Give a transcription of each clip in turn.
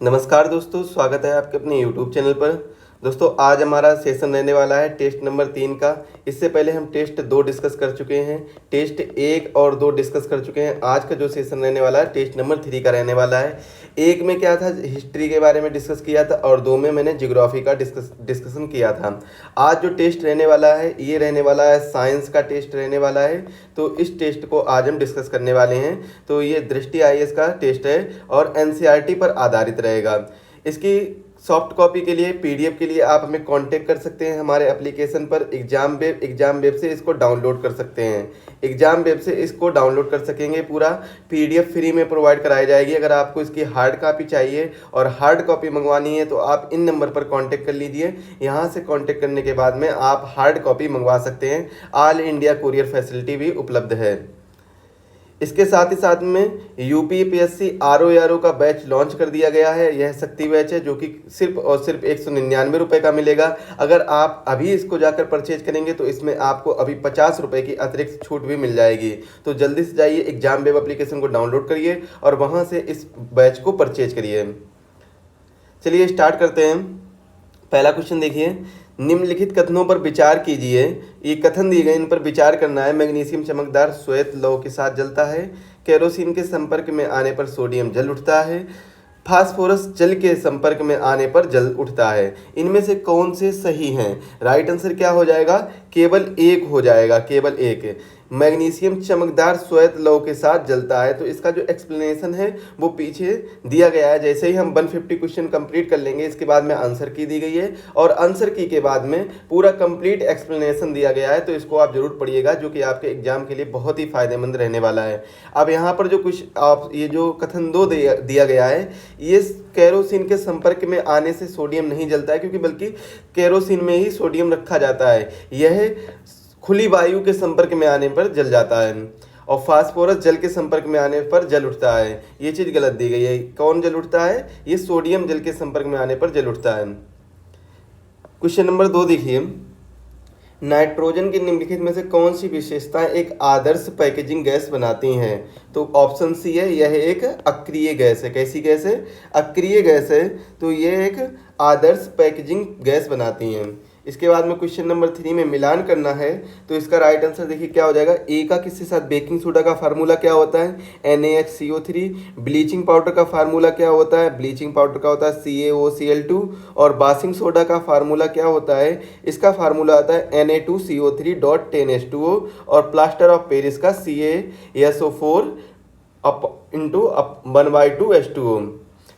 नमस्कार दोस्तों, स्वागत है आपके अपने YouTube चैनल पर। दोस्तों आज हमारा सेशन रहने वाला है टेस्ट नंबर 3 का। इससे पहले हम टेस्ट 2 डिस्कस कर चुके हैं, टेस्ट 1 और 2 डिस्कस कर चुके हैं। आज का जो सेशन रहने वाला है टेस्ट नंबर 3 का रहने वाला है। 1 में क्या था, हिस्ट्री के बारे में डिस्कस किया था और 2 में मैंने ज्योग्राफी का डिस्कशन किया था। आज जो टेस्ट रहने वाला है ये रहने वाला है साइंस का टेस्ट रहने वाला है। तो इस टेस्ट को आज हम डिस्कस करने वाले हैं। तो ये दृष्टि आईएएस का टेस्ट है और एनसीईआरटी पर आधारित रहेगा। इसकी सॉफ्ट कॉपी के लिए, पीडीएफ के लिए आप हमें कांटेक्ट कर सकते हैं हमारे एप्लीकेशन पर एग्जाम वेब से इसको डाउनलोड कर सकते हैं। एग्जाम वेब से इसको डाउनलोड कर सकेंगे। पूरा पीडीएफ फ्री में प्रोवाइड कराई जाएगी। अगर आपको इसकी हार्ड कॉपी चाहिए और हार्ड कॉपी मंगवानी है तो आप इन नंबर पर कांटेक्ट कर लीजिए। यहाँ से कांटेक्ट करने के बाद में आप हार्ड कॉपी मंगवा सकते हैं। ऑल इंडिया कुरियर फैसिलिटी भी उपलब्ध है। इसके साथ ही साथ में यूपीपीएससी आरओ का बैच लॉन्च कर दिया गया है। यह शक्ति बैच है जो कि सिर्फ और सिर्फ 199 रुपये का मिलेगा। अगर आप अभी इसको जाकर परचेज करेंगे तो इसमें आपको अभी 50 रुपये की अतिरिक्त छूट भी मिल जाएगी। तो जल्दी से जाइए, एग्जाम वेब एप्लीकेशन को डाउनलोड करिए और वहाँ से इस बैच को परचेज करिए। चलिए स्टार्ट करते हैं। पहला क्वेश्चन देखिए, निम्नलिखित कथनों पर विचार कीजिए। ये कथन दिए गए, इन पर विचार करना है। मैग्नीशियम चमकदार श्वेत लौह के साथ जलता है। केरोसिन के संपर्क में आने पर सोडियम जल उठता है। फास्फोरस जल के संपर्क में आने पर जल उठता है। इनमें से कौन से सही हैं? राइट आंसर क्या हो जाएगा? केवल एक हो जाएगा, केवल एक। मैग्नीशियम चमकदार श्वेत लौह के साथ जलता है। तो इसका जो एक्सप्लेनेशन है वो पीछे दिया गया है। जैसे ही हम 150 क्वेश्चन कंप्लीट कर लेंगे इसके बाद में आंसर की दी गई है और आंसर की के बाद में पूरा कंप्लीट एक्सप्लेनेशन दिया गया है। तो इसको आप जरूर पढ़िएगा, जो कि आपके एग्जाम के लिए बहुत ही फायदेमंद रहने वाला है। अब यहाँ पर जो कुछ आप ये जो कथन 2 दिया गया है, ये केरोसिन के संपर्क में आने से सोडियम नहीं जलता है, क्योंकि बल्कि केरोसिन में ही सोडियम रखा जाता है। यह खुली वायु के संपर्क में आने पर जल जाता है। और फास्फोरस जल के संपर्क में आने पर जल उठता है। ये चीज़ गलत दी गई है। कौन जल उठता है? ये सोडियम जल के संपर्क में आने पर जल उठता है। क्वेश्चन नंबर 2 देखिए, नाइट्रोजन की निम्नलिखित में से कौन सी विशेषताएं एक आदर्श पैकेजिंग गैस बनाती हैं? तो ऑप्शन सी है, यह एक अक्रिय गैस है। कैसी गैस है? अक्रिय गैस है। तो यह एक आदर्श पैकेजिंग गैस बनाती हैं। इसके बाद में क्वेश्चन नंबर 3 में मिलान करना है। तो इसका राइट आंसर देखिए क्या हो जाएगा। ए का किसके साथ? बेकिंग सोडा का फार्मूला क्या होता है? NaHCO3। ब्लीचिंग पाउडर का फार्मूला क्या होता है? ब्लीचिंग पाउडर का होता है CaOCl2। और बासिंग सोडा का फार्मूला क्या होता है? इसका फार्मूला आता है Na2CO3.10H2O। और प्लास्टर ऑफ पेरिस का CaSO4 इंटू 1/2H2O।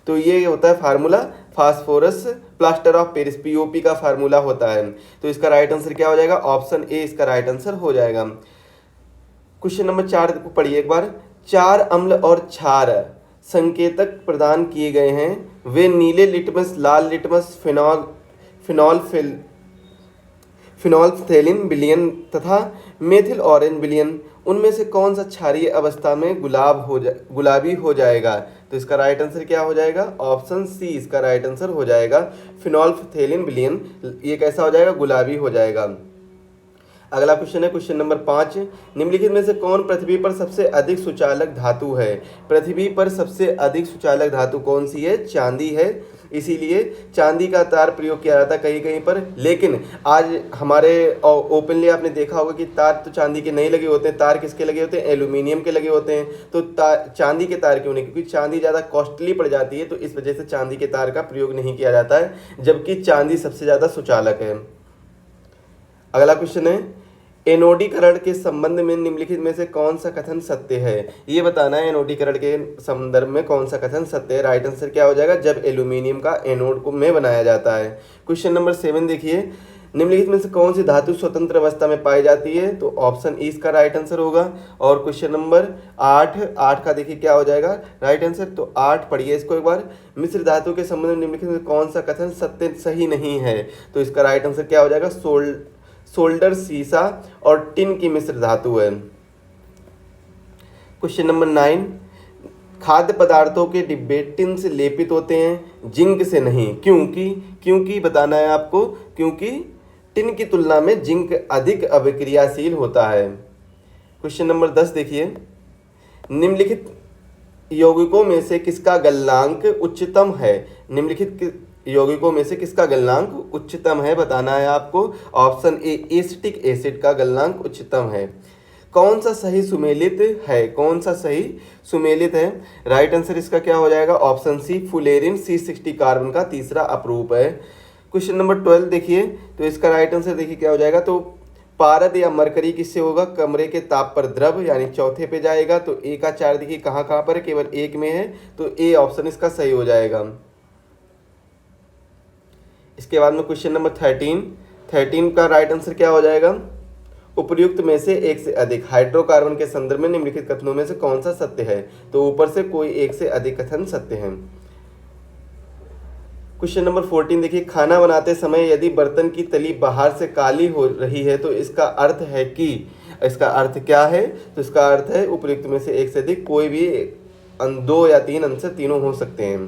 तो ये होता है formula phosphorus plaster of Paris, POP का फार्मूला होता है। तो इसका राइट आंसर क्या हो जाएगा? ऑप्शन ए इसका राइट आंसर हो जाएगा। क्वेश्चन नंबर 4 को पढ़िए एक बार। 4 अम्ल और क्षार संकेतक प्रदान किए गए हैं। वे नीले लिटमस, लाल लिटमस, फिनोल्फथेलिन विलयन तथा मेथिल ऑरेंज विलयन, उनमें से कौन सा क्षारीय अवस्था में गुलाबी हो जाएगा? तो इसका राइट आंसर क्या हो जाएगा? ऑप्शन सी इसका राइट आंसर हो जाएगा। फिनोल्फथेलिन विलयन ये कैसा हो जाएगा? गुलाबी हो जाएगा। अगला क्वेश्चन है क्वेश्चन नंबर 5। निम्नलिखित में से कौन पृथ्वी पर सबसे अधिक सुचालक धातु है? पृथ्वी पर सबसे अधिक सुचालक धातु कौन सी है? चांदी है। इसीलिए चांदी का तार प्रयोग किया जाता है कहीं कहीं पर। लेकिन आज हमारे ओपनली आपने देखा होगा कि तार तो चांदी के नहीं लगे होते हैं। तार किसके लगे होते हैं? एल्यूमिनियम के लगे होते हैं। तो चांदी के तार क्यों नहीं? क्योंकि चांदी ज़्यादा कॉस्टली पड़ जाती है, तो इस वजह से चांदी के तार का प्रयोग नहीं किया जाता है, जबकि चांदी सबसे ज़्यादा सुचालक है। अगला क्वेश्चन है, एनोडीकरण के संबंध में निम्नलिखित में से कौन सा कथन सत्य है? ये बताना है एनोडीकरण के संदर्भ में कौन सा कथन सत्य है। राइट आंसर क्या हो जाएगा? जब एल्यूमिनियम का एनोड को में बनाया जाता है। क्वेश्चन नंबर 7 देखिए, निम्नलिखित में से कौन सी धातु स्वतंत्र अवस्था में पाई जाती है? तो ऑप्शन ई इसका राइट आंसर होगा। और क्वेश्चन नंबर 8 का देखिए क्या हो जाएगा राइट आंसर। तो 8 पढ़िए इसको एक बार। मिश्र धातु के संबंध में निम्नलिखित में कौन सा कथन सत्य सही नहीं है? तो इसका राइट आंसर क्या हो जाएगा? सोल्डर सीसा और टिन की मिश्र धातु है। क्वेश्चन नंबर 9, खाद्य पदार्थों के डिब्बे टिन से लेपित होते हैं, जिंक से नहीं। क्योंकि बताना है आपको, क्योंकि टिन की तुलना में जिंक अधिक अभिक्रियाशील होता है। क्वेश्चन नंबर 10 देखिए, निम्नलिखित यौगिकों में से किसका गलनांक उच्चतम है? यौगिकों में से किसका गलनांक उच्चतम है बताना है आपको। ऑप्शन ए एसिटिक एसिड का गलनांक उच्चतम है। कौन सा सही सुमेलित है? कौन सा सही सुमेलित है? राइट आंसर इसका क्या हो जाएगा? ऑप्शन सी फुलेरिन C60 कार्बन का तीसरा अपरूप है। क्वेश्चन नंबर 12 देखिए, तो इसका राइट आंसर देखिए क्या हो जाएगा। तो पारद या मरकरी किससे होगा? कमरे के ताप पर द्रव, यानी चौथे पे जाएगा। तो ए का 4 देखिए कहाँ कहाँ पर है, केवल एक में है, तो ए ऑप्शन इसका सही हो जाएगा। इसके बाद में क्वेश्चन नंबर 13 का राइट आंसर क्या हो जाएगा? उपर्युक्त में से एक से अधिक हाइड्रोकार्बन के संदर्भ में निम्नलिखित कथनों में से कौन सा सत्य है? तो ऊपर से कोई एक से अधिक कथन सत्य है। क्वेश्चन नंबर 14 देखिए, खाना बनाते समय यदि बर्तन की तली बाहर से काली हो रही है तो इसका अर्थ है कि, इसका अर्थ क्या है? तो इसका अर्थ है उपर्युक्त में से एक से अधिक कोई भी 2 या 3 अंश तीनों हो सकते हैं।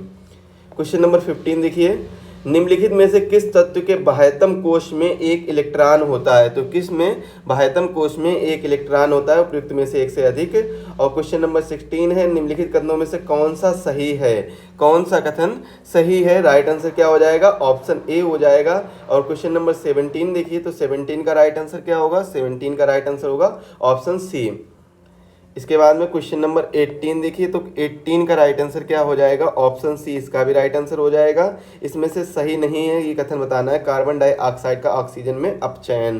क्वेश्चन नंबर 15 देखिए, निम्नलिखित में से किस तत्व के बाह्यतम कोश में एक इलेक्ट्रॉन होता है? तो किस में बाह्यतम कोश में एक इलेक्ट्रॉन होता है? उपयुक्त में से एक से अधिक। और क्वेश्चन नंबर 16 है, निम्नलिखित कथनों में से कौन सा सही है? कौन सा कथन सही है? राइट आंसर क्या हो जाएगा? ऑप्शन ए हो जाएगा। और क्वेश्चन नंबर 17 देखिए, तो 17 का राइट आंसर क्या होगा? 17 का राइट आंसर होगा ऑप्शन सी। इसके बाद में क्वेश्चन नंबर 18 देखिए, तो 18 का राइट आंसर क्या हो जाएगा? ऑप्शन सी इसका भी राइट आंसर हो जाएगा। इसमें से सही नहीं है ये कथन बताना है, कार्बन डाइऑक्साइड का ऑक्सीजन में अपचयन।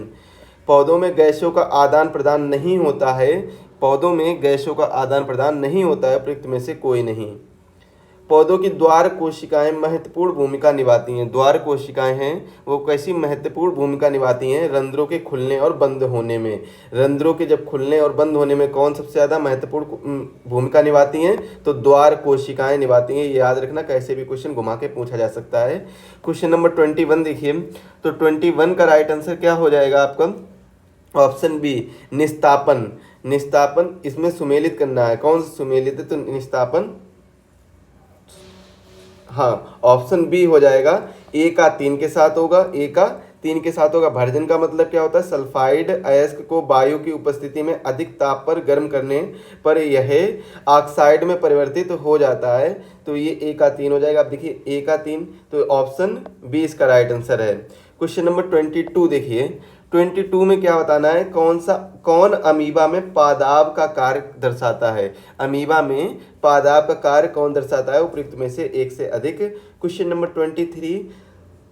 पौधों में गैसों का आदान प्रदान नहीं होता है, पौधों में गैसों का आदान प्रदान नहीं होता है, प्रयुक्त में से कोई नहीं। पौधों की द्वार कोशिकाएं महत्वपूर्ण भूमिका निभाती हैं। द्वार कोशिकाएं हैं वो कैसी महत्वपूर्ण भूमिका निभाती हैं? रंध्रों के खुलने और बंद होने में। रंध्रों के जब खुलने और बंद होने में कौन सबसे ज़्यादा महत्वपूर्ण भूमिका निभाती हैं? तो द्वार कोशिकाएं निभाती हैं। ये याद रखना, कैसे भी क्वेश्चन घुमा के पूछा जा सकता है। क्वेश्चन नंबर 21 देखिए, तो 21 का राइट आंसर क्या हो जाएगा आपका? Option B निस्तापन। निस्तापन इसमें सुमेलित करना है, कौन सा सुमेलित है? तो निस्तापन, हाँ ऑप्शन बी हो जाएगा। ए का 3 के साथ होगा, ए का 3 के साथ होगा। भर्जन का मतलब क्या होता है? सल्फाइड अयस्क को वायु की उपस्थिति में अधिक ताप पर गर्म करने पर यह ऑक्साइड में परिवर्तित हो जाता है। तो ये ए का 3 हो जाएगा। अब देखिए ए का 3, तो ऑप्शन बी इसका राइट आंसर है। क्वेश्चन नंबर 22 देखिए, 22 में क्या बताना है? कौन अमीबा में पादाब का कार्य दर्शाता है? अमीबा में पादाब का कार्य कौन दर्शाता है? उपयुक्त में से एक से अधिक। क्वेश्चन नंबर 23,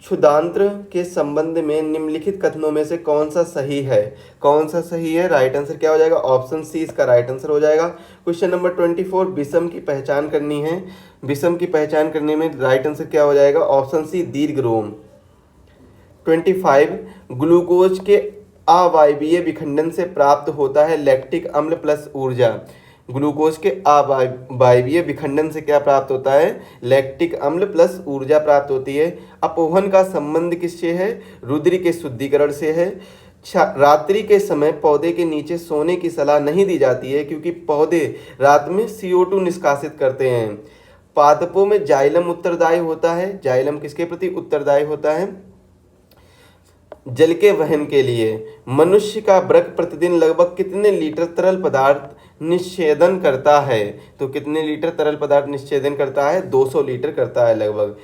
क्षुधांत्र के संबंध में निम्नलिखित कथनों में से कौन सा सही है? कौन सा सही है? राइट आंसर क्या हो जाएगा? ऑप्शन सी इसका राइट आंसर हो जाएगा। क्वेश्चन नंबर 24, विषम की पहचान करनी है। विषम की पहचान करने में राइट आंसर क्या हो जाएगा? ऑप्शन सी दीर्घ रोम। 25, ग्लूकोज के अवायवीय विखंडन से प्राप्त होता है लैक्टिक अम्ल प्लस ऊर्जा। ग्लूकोज के अवायवीय विखंडन से क्या प्राप्त होता है? लैक्टिक अम्ल प्लस ऊर्जा प्राप्त होती है। अपोहन का संबंध किससे है? रुधिर के शुद्धिकरण से है। रात्रि के समय पौधे के नीचे सोने की सलाह नहीं दी जाती है क्योंकि पौधे रात में CO2 निष्कासित करते हैं। पादपों में जाइलम उत्तरदायी होता है। जाइलम किसके प्रति उत्तरदायी होता है? जल के वहन के लिए। मनुष्य का वृक्क प्रतिदिन लगभग कितने लीटर तरल पदार्थ निषेधन करता है? तो कितने लीटर तरल पदार्थ निषेधन करता है? 200 लीटर करता है लगभग।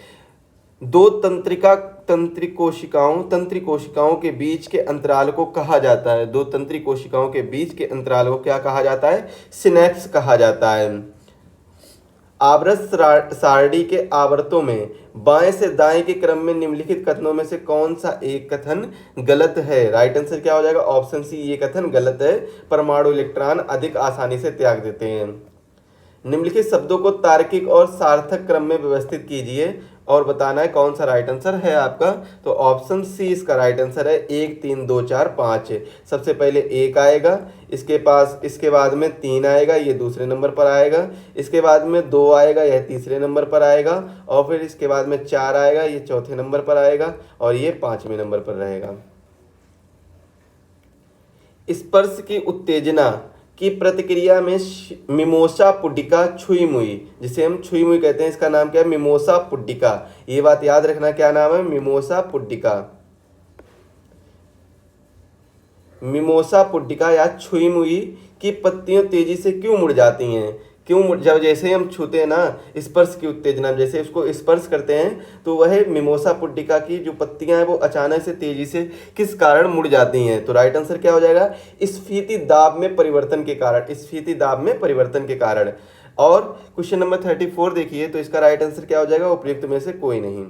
दो तंत्री कोशिकाओं के बीच के अंतराल को कहा जाता है। दो तंत्री कोशिकाओं के बीच के अंतराल को क्या कहा जाता है? सिनेप्स कहा जाता है। आवर्त सारणी के आवर्तों में बाएं से दाएं के क्रम में निम्नलिखित कथनों में से कौन सा एक कथन गलत है? राइट आंसर क्या हो जाएगा? ऑप्शन सी ये कथन गलत है। परमाणु इलेक्ट्रॉन अधिक आसानी से त्याग देते हैं। निम्नलिखित शब्दों को तार्किक और सार्थक क्रम में व्यवस्थित कीजिए और बताना है कौन सा राइट आंसर है आपका। तो ऑप्शन सी इसका राइट आंसर है। 1 3 2 4 5। सबसे पहले 1 आएगा, इसके बाद में 3 आएगा, ये दूसरे नंबर पर आएगा। इसके बाद में 2 आएगा, यह तीसरे नंबर पर आएगा। और फिर इसके बाद में 4 आएगा, ये चौथे नंबर पर आएगा। और ये 5वें नंबर पर रहेगा। स्पर्श की उत्तेजना की प्रतिक्रिया में मिमोसा पुडिका छुई मुई, जिसे हम छुई मुई कहते हैं, इसका नाम क्या है? Mimosa pudica. ये बात याद रखना, क्या नाम है? Mimosa pudica. मिमोसा पुडिका या छुई मुई की पत्तियां तेजी से क्यों मुड़ जाती हैं? क्यों, जब जैसे ही हम छूते हैं ना, स्पर्श की उत्तेजना, जैसे उसको स्पर्श करते हैं तो वह मिमोसा पुट्टिका की जो पत्तियां हैं वो अचानक से तेजी से किस कारण मुड़ जाती हैं? तो राइट आंसर क्या हो जाएगा? स्फीति दाब में परिवर्तन के कारण, स्फीति दाब में परिवर्तन के कारण। और क्वेश्चन नंबर 34 देखिए, तो इसका राइट आंसर क्या हो जाएगा? उपयुक्त में से कोई नहीं।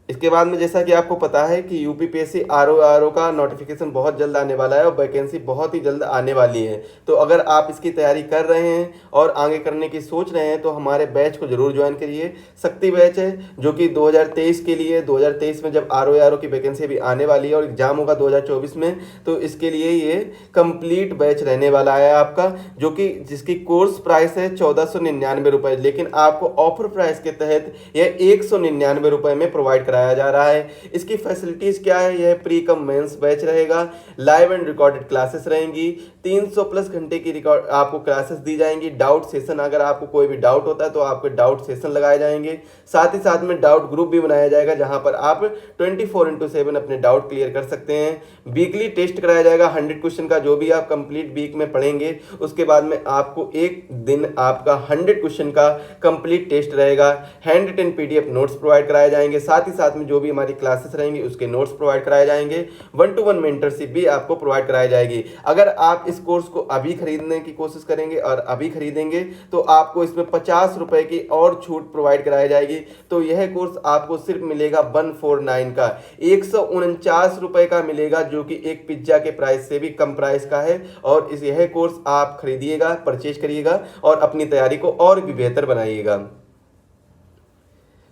इसके बाद में जैसा कि आपको पता है कि यूपीपीएससी आरओ का नोटिफिकेशन बहुत जल्द आने वाला है और वैकेंसी बहुत ही जल्द आने वाली है। तो अगर आप इसकी तैयारी कर रहे हैं और आगे करने की सोच रहे हैं तो हमारे बैच को जरूर ज्वाइन करिए। शक्ति बैच है जो कि 2023 के लिए, 2023 में जब आरओ की वैकेंसी अभी आने वाली है और एग्जाम होगा 2024 में, तो इसके लिए ये कंप्लीट बैच रहने वाला है आपका, जो कि जिसकी कोर्स प्राइस है 1499 रुपये, लेकिन आपको ऑफर प्राइस के तहत यह 199 रुपये में प्रोवाइड कराया जा रहा है। इसकी फैसिलिटीज क्या है? यह प्री कम मेंस बैच रहेगा, लाइव एंड रिकॉर्डेड क्लासेस रहेंगी, 300 प्लस घंटे की रिकॉर्ड आपको क्लासेस दी जाएंगी। डाउट सेशन, अगर आपको कोई भी डाउट होता है तो आपके डाउट सेशन लगाए जाएंगे। साथ ही साथ में डाउट ग्रुप भी बनाया जाएगा जहां पर आप 24/7 अपने डाउट क्लियर कर सकते हैं। वीकली टेस्ट कराया जाएगा 100 क्वेश्चन का, जो भी आप कंप्लीट वीक में पढ़ेंगे उसके बाद में आपको एक दिन आपका 100 क्वेश्चन का कंप्लीट टेस्ट रहेगा। Handwritten PDF notes provide कराए जाएंगे। साथ ही साथ में जो भी हमारी क्लासेस रहेंगी उसके नोट्स प्रोवाइड कराए जाएंगे। 1-to-1 मेंटरशिप भी आपको प्रोवाइड कराई जाएगी। अगर आप इस कोर्स को अभी खरीदने की कोशिश करेंगे और अभी खरीदेंगे तो आपको इसमें 50 रुपए की और छूट प्रोवाइड कराई जाएगी। तो यह कोर्स आपको सिर्फ मिलेगा 149 का, 149 रुपए का मिलेगा, जो कि एक पिज्जा के प्राइस से भी कम प्राइस का है। और यह कोर्स आप खरीदिएगा, परचेज करिएगा और अपनी तैयारी को और भी बेहतर बनाइएगा।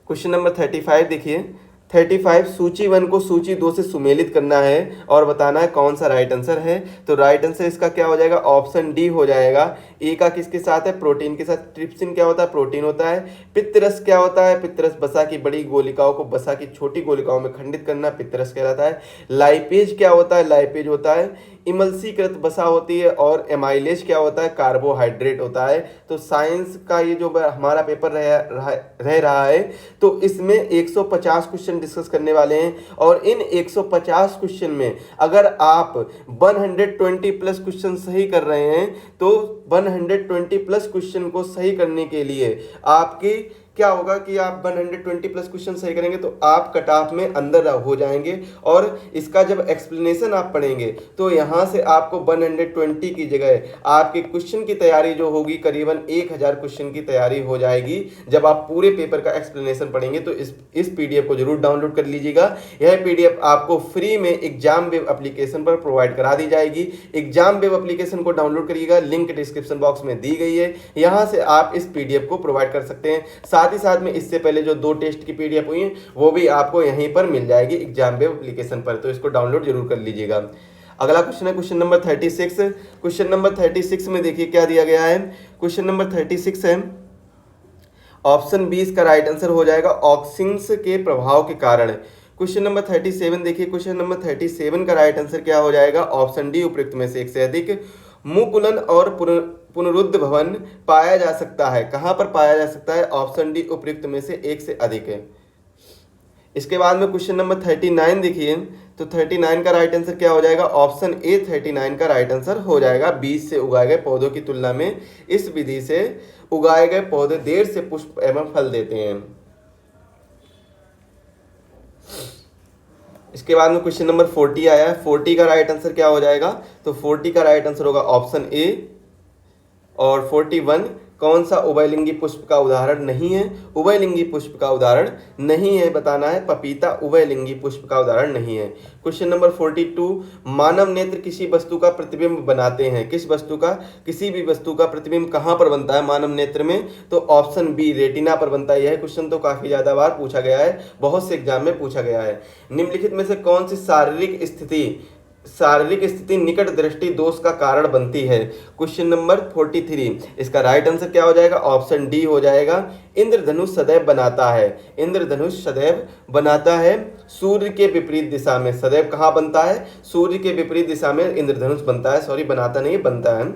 क्वेश्चन नंबर 35 देखिए। 35, सूची 1 को सूची 2 से सुमेलित करना है और बताना है कौन सा राइट आंसर है। तो राइट आंसर इसका क्या हो जाएगा? ऑप्शन डी हो जाएगा। ए का किसके साथ है? प्रोटीन के साथ। ट्रिप्सिन क्या होता है? प्रोटीन होता है। पित्तरस क्या होता है? पित्तरस वसा की बड़ी गोलिकाओं को वसा की छोटी गोलिकाओं में खंडित करना पित्तरस कहलाता है। लाइपेज क्या होता है? लाइपेज होता है इमल्सीकृत वसा होती है। और एमाइलेज क्या होता है? कार्बोहाइड्रेट होता है। तो साइंस का ये जो हमारा पेपर रह रहा है तो इसमें 150 क्वेश्चन डिस्कस करने वाले हैं और इन 150 क्वेश्चन में अगर आप 120 प्लस क्वेश्चन सही कर रहे हैं तो 120 प्लस क्वेश्चन को सही करने के लिए आपकी क्या होगा कि आप 120 प्लस क्वेश्चन सही करेंगे तो आप कट ऑफ में अंदर हो जाएंगे। और इसका जब एक्सप्लेनेशन आप पढ़ेंगे तो यहाँ से आपको 120 की जगह आपके क्वेश्चन की तैयारी जो होगी करीबन 1000 क्वेश्चन की तैयारी हो जाएगी जब आप पूरे पेपर का एक्सप्लेनेशन पढ़ेंगे। तो इस पीडीएफ को जरूर डाउनलोड कर लीजिएगा। यह पीडीएफ आपको फ्री में एग्जाम वेब एप्लीकेशन पर प्रोवाइड करा दी जाएगी। एग्जाम वेब एप्लीकेशन को डाउनलोड करिएगा, लिंक डिस्क्रिप्शन बॉक्स में दी गई है, यहाँ से आप इस पीडीएफ को प्रोवाइड कर सकते हैं। साथ ही साथ में इससे पहले जो 2 टेस्ट की पीडीएफ हुई है वो भी आपको यहीं पर मिल जाएगी एग्जाम वेब एप्लीकेशन पर, तो इसको डाउनलोड जरूर कर लीजिएगा। अगला क्वेश्चन है क्वेश्चन नंबर 36। क्वेश्चन नंबर 36 में देखिए क्या दिया गया है। क्वेश्चन नंबर 36 है, ऑप्शन 20 का राइट आंसर हो जाएगा ऑक्सिन्स के प्रभाव के कारण। क्वेश्चन नंबर 37 देखिए। क्वेश्चन नंबर 37 का राइट आंसर क्या हो जाएगा? ऑप्शन डी उपयुक्त में से एक से अधिक मुकुलन और पुनरुद्ध भवन पाया जा सकता है। कहां पर पाया जा सकता है? ऑप्शन डी उपयुक्त में से एक से अधिक है। इसके बाद में क्वेश्चन नंबर 39 देखिए। तो 39 का राइट आंसर क्या हो जाएगा? ऑप्शन ए 39 का राइट आंसर हो जाएगा। बीज से उगाए गए पौधों की तुलना में इस विधि से उगाए गए पौधे देर से पुष्प एवं फल देते हैं। इसके बाद में क्वेश्चन नंबर 40 आया है। 40 का राइट आंसर क्या हो जाएगा? तो 40 का राइट आंसर होगा ऑप्शन ए। और 41 कौन सा उभयलिंगी पुष्प का उदाहरण नहीं है? उभयलिंगी पुष्प का उदाहरण नहीं है, बताना है पपीता उभयलिंगी पुष्प का उदाहरण नहीं है। क्वेश्चन नंबर 42, मानव नेत्र किसी वस्तु का प्रतिबिंब बनाते हैं। किस वस्तु का? किसी भी वस्तु का प्रतिबिंब कहां पर बनता है मानव नेत्र में? तो ऑप्शन बी रेटिना पर बनता है। यह क्वेश्चन तो काफी ज्यादा बार पूछा गया है, बहुत से एग्जाम में पूछा गया है। निम्नलिखित में से कौन सी शारीरिक स्थिति निकट दृष्टि दोष का कारण बनती है? क्वेश्चन नंबर 43, इसका राइट आंसर क्या हो जाएगा? ऑप्शन डी हो जाएगा इंद्रधनुष सदैव बनाता है। इंद्रधनुष सदैव बनाता है सूर्य के विपरीत दिशा में। सदैव कहाँ बनता है? सूर्य के विपरीत दिशा में इंद्रधनुष बनता है। सॉरी, बनाता नहीं, बनता है।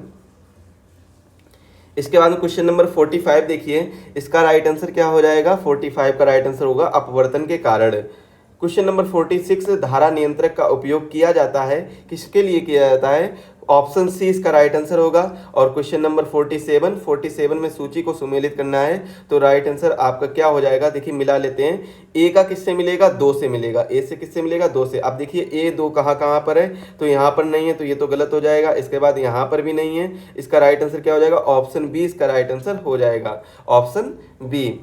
इसके बाद क्वेश्चन नंबर 45 देखिए। इसका राइट आंसर क्या हो जाएगा? 45 का राइट आंसर होगा अपवर्तन के कारण। क्वेश्चन नंबर 46, धारा नियंत्रक का उपयोग किया जाता है, किसके लिए किया जाता है? ऑप्शन सी इसका राइट आंसर होगा। और क्वेश्चन नंबर 47 में सूची को सुमेलित करना है, तो राइट आंसर आपका क्या हो जाएगा, देखिए मिला लेते हैं। ए का किससे मिलेगा, 2 से मिलेगा। ए से किससे मिलेगा, 2 से। अब देखिए ए 2 कहाँ कहाँ पर है, तो यहाँ पर नहीं है, तो ये तो गलत हो जाएगा। इसके बाद यहाँ पर भी नहीं है, इसका राइट आंसर क्या हो जाएगा, ऑप्शन बी इसका राइट आंसर हो जाएगा, ऑप्शन बी।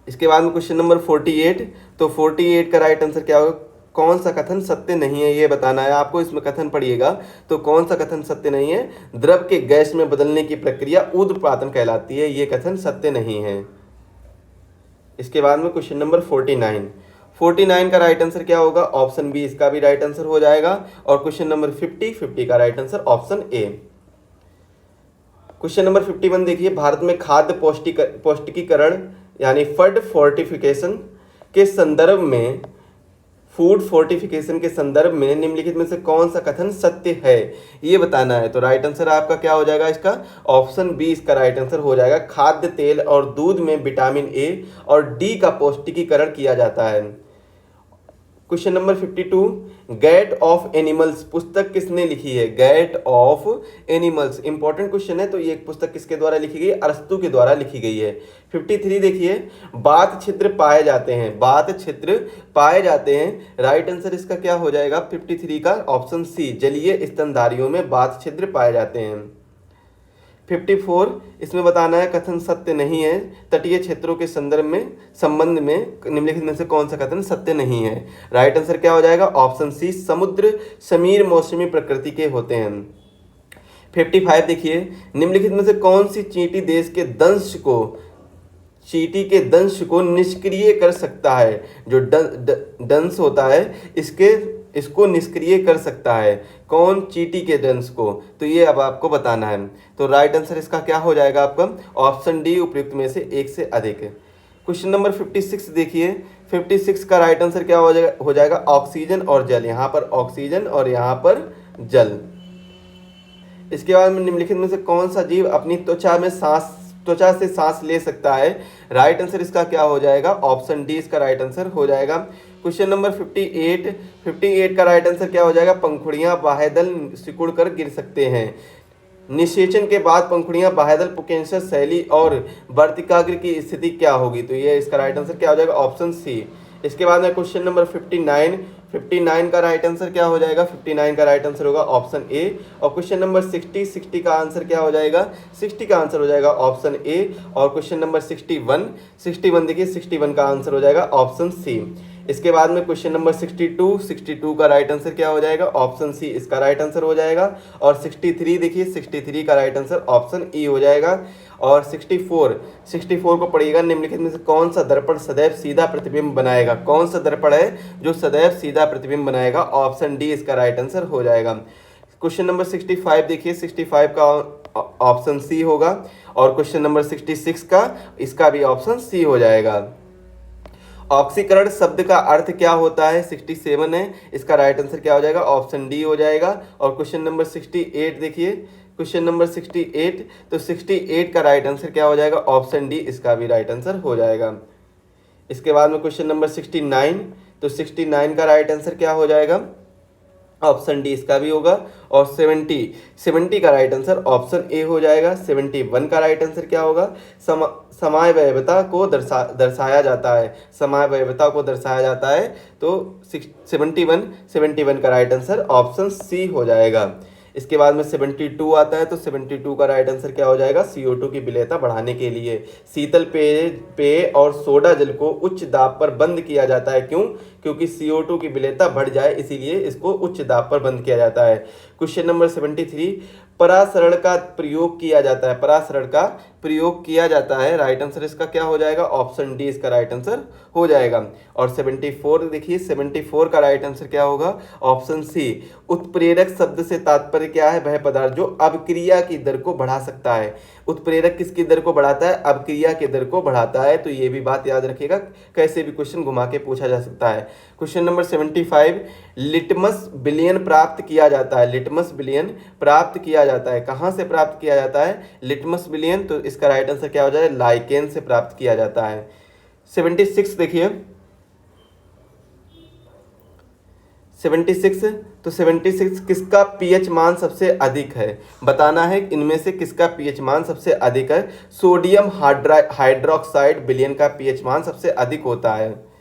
इसके बाद में क्वेश्चन नंबर 48, तो 48 का राइट आंसर क्या होगा, कौन सा कथन सत्य नहीं है ये बताना है आपको। इसमें कथन पढ़िएगा, तो कौन सा कथन सत्य नहीं है, द्रव के गैस में बदलने की प्रक्रिया ऊर्ध्वपातन कहलाती है, ये कथन सत्य नहीं है। इसके बाद में क्वेश्चन नंबर 49 का राइट आंसर क्या होगा, ऑप्शन बी इसका भी राइट आंसर हो जाएगा। और क्वेश्चन नंबर 50 का right answer option A. Question number 51 देखिए, भारत में खाद्य पौष्टिकीकरण यानी फूड फोर्टिफिकेशन के संदर्भ में, फूड फोर्टिफिकेशन के संदर्भ में निम्नलिखित में से कौन सा कथन सत्य है, ये बताना है। तो राइट आंसर आपका क्या हो जाएगा, इसका ऑप्शन बी इसका राइट आंसर हो जाएगा। खाद्य तेल और दूध में विटामिन ए और डी का पौष्टिकीकरण किया जाता है। Question number 52, gate of animals पुस्तक किसने लिखी है, gate of animals important question है। तो ये पुस्तक किसके द्वारा लिखी गई, अरस्तु के द्वारा लिखी गई है। 53 देखिए, बात छिद्र पाए जाते हैं, बात छिद्र पाए जाते हैं, राइट आंसर इसका क्या हो जाएगा 53 का ऑप्शन सी, जलीय स्तनधारियों में बात छिद्र पाए जाते हैं। 54 इसमें बताना है कथन सत्य नहीं है, तटीय क्षेत्रों के संबंध में निम्नलिखित में से कौन सा कथन सत्य नहीं है, राइट आंसर क्या हो जाएगा ऑप्शन सी, समुद्र समीर मौसमी प्रकृति के होते हैं। 55 देखिए, निम्नलिखित में से कौन सी चींटी चींटी के दंश को निष्क्रिय कर सकता है, जो दंश होता है इसको निष्क्रिय कर सकता है, कौन चींटी के दंश को, तो ये अब आपको बताना है। तो राइट आंसर इसका क्या हो जाएगा आपका ऑप्शन डी, उपयुक्त में से एक से अधिक। क्वेश्चन नंबर 56 देखिए, 56 का राइट आंसर क्या हो जाएगा ऑक्सीजन और जल, यहाँ पर ऑक्सीजन और यहाँ पर जल। इसके बाद में निम्नलिखित में से कौन सा जीव अपनी त्वचा से सांस ले सकता है, राइट आंसर इसका क्या हो जाएगा ऑप्शन डी इसका राइट आंसर हो जाएगा। क्वेश्चन नंबर 58 का राइट आंसर क्या हो जाएगा, पंखुड़ियां बाह्यदल सिकुड़ कर गिर सकते हैं, निषेचन के बाद पंखुड़ियां बाह्यदल पुंकेसर शैली और वर्तिकाग्र की स्थिति क्या होगी, तो ये इसका राइट आंसर क्या हो जाएगा ऑप्शन सी। इसके बाद में क्वेश्चन नंबर 59 का राइट आंसर क्या हो जाएगा, 59 का राइट आंसर होगा ऑप्शन ए। और क्वेश्चन नंबर 60 का आंसर क्या हो जाएगा, 60 का आंसर हो जाएगा ऑप्शन ए। और क्वेश्चन नंबर 61 देखिए, 61 का आंसर हो जाएगा ऑप्शन सी। इसके बाद में क्वेश्चन नंबर 62 का राइट आंसर क्या हो जाएगा ऑप्शन सी इसका राइट आंसर हो जाएगा। और 63 देखिए, 63 का राइट आंसर ऑप्शन ई हो जाएगा। और 64 को पढ़िएगा, निम्नलिखित में से कौन सा दर्पण सदैव सीधा प्रतिबिंब बनाएगा, कौन सा दर्पण है जो सदैव सीधा प्रतिबिंब बनाएगा, ऑप्शन डी इसका राइट आंसर हो जाएगा। क्वेश्चन नंबर 65 देखिए, 65 का ऑप्शन सी होगा। और क्वेश्चन नंबर 66 का इसका भी ऑप्शन सी हो जाएगा। ऑक्सीकरण शब्द का अर्थ क्या होता है, 67 है, इसका राइट आंसर क्या हो जाएगा ऑप्शन डी हो जाएगा। और क्वेश्चन नंबर 68 देखिए, क्वेश्चन नंबर 68, तो 68 का राइट आंसर क्या हो जाएगा ऑप्शन डी इसका भी राइट आंसर हो जाएगा। इसके बाद में क्वेश्चन नंबर 69, तो 69 का राइट आंसर क्या हो जाएगा ऑप्शन डी इसका भी होगा। और 70 का राइट आंसर ऑप्शन ए हो जाएगा। 71 का राइट आंसर क्या होगा, समावयवता को दर्शाया जाता है, समावयवता को दर्शाया जाता है, तो 71 का राइट आंसर ऑप्शन सी हो जाएगा। इसके बाद में 72 आता है, तो 72 का राइट आंसर क्या हो जाएगा, CO2 की विलेयता बढ़ाने के लिए शीतल पेय और सोडा जल को उच्च दाब पर बंद किया जाता है, क्यों, क्योंकि CO2 की विलेयता बढ़ जाए, इसीलिए इसको उच्च दाब पर बंद किया जाता है। क्वेश्चन नंबर 73, परासरण का प्रयोग किया जाता है, परासरण का प्रयोग किया जाता है, राइट आंसर इसका क्या हो जाएगा ऑप्शन डी इसका राइट आंसर हो जाएगा। और 74 देखिए, 74 का राइट आंसर क्या होगा ऑप्शन सी। उत्प्रेरक शब्द से तात्पर्य क्या है, वह पदार्थ जो अभिक्रिया की दर को बढ़ा सकता है। उत्प्रेरक किसकी दर को बढ़ाता है, अभिक्रिया की दर को बढ़ाता है, तो ये भी बात याद रखिएगा, कैसे भी क्वेश्चन घुमा के पूछा जा सकता है। क्वेश्चन नंबर 75, लिटमस विलयन प्राप्त किया जाता है, लिटमस विलयन प्राप्त किया जाता है, कहाँ से प्राप्त किया जाता है लिटमस विलयन, तो इसका राइट आंसर क्या हो जाएगा लाइकेन से प्राप्त किया जाता है। 76 देखिए, 76। तो 76 किसका पीएच मान सबसे अधिक है, बताना है इनमें से किसका पीएच मान सबसे अधिक है। सोडियम हाइड्रोक्साइड विलयन का पीएच मान सबसे अधिक होता है।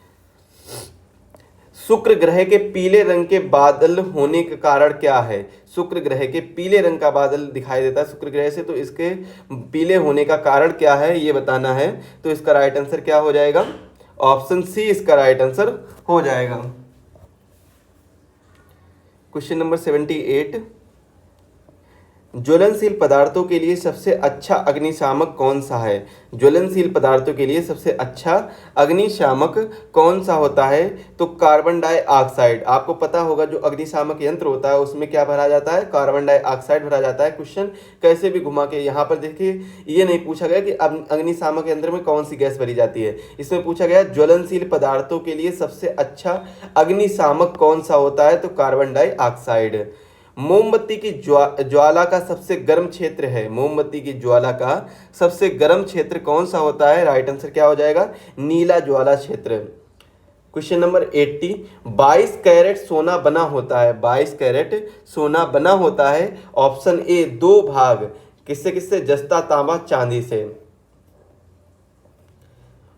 शुक्र ग्रह के पीले रंग के बादल होने का कारण क्या है। शुक्र ग्रह के पीले रंग का बादल दिखाई देता है शुक्र ग्रह से, तो इसके पीले होने का कारण क्या है ये बताना है। तो इसका राइट आंसर क्या हो जाएगा, ऑप्शन सी इसका राइट आंसर हो जाएगा। क्वेश्चन नंबर 78, ज्वलनशील पदार्थों के लिए सबसे अच्छा अग्निशामक कौन सा है। ज्वलनशील पदार्थों के लिए सबसे अच्छा अग्निशामक कौन सा होता है। तो कार्बन डाइऑक्साइड। आपको पता होगा जो अग्निशामक यंत्र होता है उसमें क्या भरा जाता है, कार्बन डाइऑक्साइड भरा जाता है। क्वेश्चन कैसे भी घुमा के, यहाँ पर देखिए ये नहीं पूछा गया कि अग्निशामक यंत्र में कौन सी गैस भरी जाती है, इसमें पूछा गया ज्वलनशील पदार्थों के लिए सबसे अच्छा अग्निशामक कौन सा होता है, तो कार्बन डाइऑक्साइड। मोमबत्ती की ज्वाला का सबसे गर्म क्षेत्र है, मोमबत्ती की ज्वाला का सबसे गर्म क्षेत्र कौन सा होता है, राइट आंसर क्या हो जाएगा, नीला ज्वाला क्षेत्र। क्वेश्चन नंबर 80, 22 कैरेट सोना बना होता है, 22 कैरेट सोना बना होता है। ऑप्शन ए 2 भाग, किससे किससे, जस्ता, तांबा, चांदी से।